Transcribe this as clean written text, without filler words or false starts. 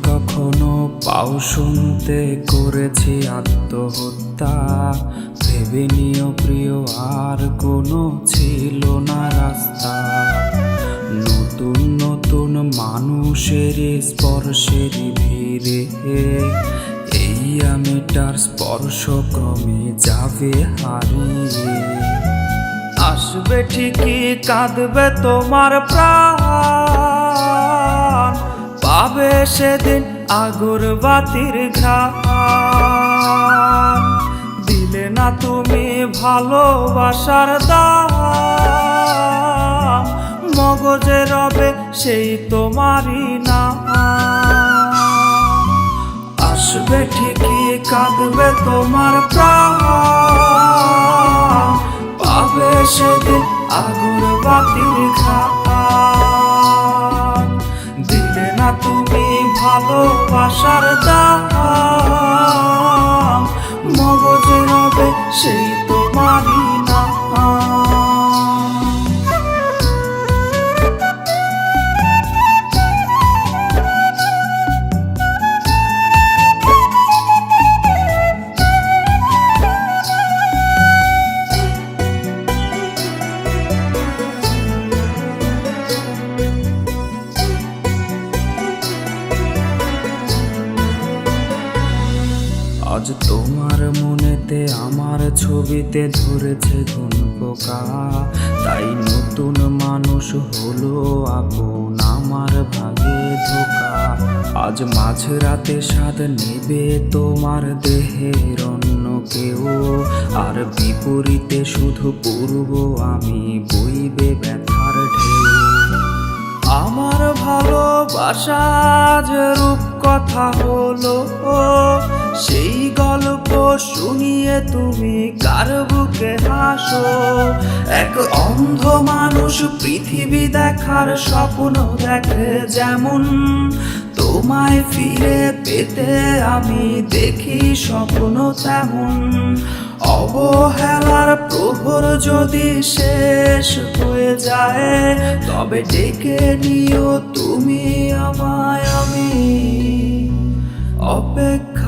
কখনো পাও শুনতে করেছি আত্মহত্যা, ভেবে নিও প্রিয় আর কোনো ছিল না রাস্তা। নতুন নতুন মানুষের স্পর্শের ভিড়ে এই আমিটার স্পর্শ ক্রমে যাবে হারিয়ে। আসবে ঠিকই কাঁদবে তোমার প্রাণ, পাবে সেদিন আগরবাতির ঘ্রাণ। দিলে না তুমি ভালোবাসার দাম, মগজে রবে সেই তোমারই নাম। আসবে ঠিকই কাঁদবে তোমার প্রাণ, পাবে সেদিন আগরবাতির ঘ্রাণ। দিলে না তুমি ভালোবাসার দাম, মগজে রবে সেই তোমারই নাম। আজ তোমার মনেতে আমার ছবিতে ধরেছে কোন পোকা, তাই নতুন মানুষ হলো আপন আমার ভাগে ধোকা। আজ মাঝরাতে স্বাদ নেবে তোমার দেহের অন্য কেউ, আর বিপরীতে শুধু পূর্ব আমি বইবে ব্যথার ঢেউ। আমার ভালোবাসা যে রূপ কথা হলো, সেই গল্প শুনিয়ে তুমি কার বুকে হাসো। এক অন্ধ মানুষ পৃথিবী দেখার স্বপ্ন দেখে যেমন, তোমায় ফিরে পেতে আমি দেখি স্বপ্ন তেমন। অবহেলার প্রহর যদি শেষ হয়ে যায়, তবে ডেকে নিও তুমি আমায়, আমি অপেক্ষা